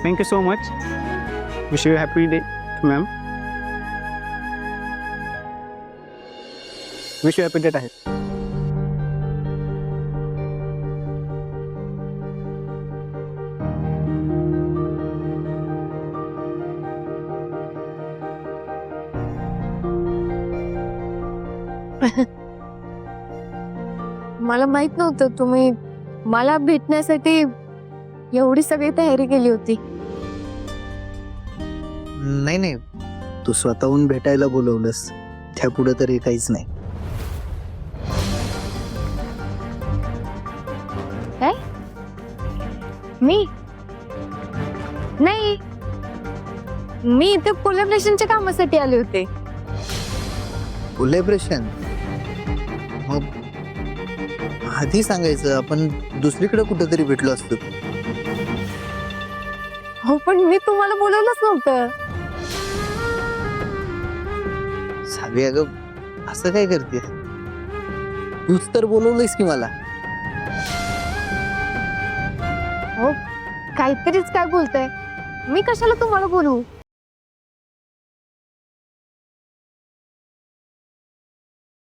Thank you so much. Wish you happy day ma'am. Wish you happy date आहे. मला माहित नव्हतं तुम्ही मला भेटण्यासाठी एवढी सगळी तयारी केली होती. नाही नाही, तू स्वतःहून भेटायला बोलवलंस, त्यापुढे तरी काहीच नाही. काय? मी नाही, मी इथे कोलॅबरेशनच्या कामासाठी आले होते. कोलॅबरेशन? मग आधी सांगायचं, आपण दुसरीकडे कुठेतरी भेटलो असतो. हो पण मी तुम्हाला बोलवलंच नव्हतं. सावी अगं, असं काय करते? तूच तर बोलवलंयस की मला. हो काहीतरीच काय बोलताय, मी कशाला तुम्हाला बोलवू?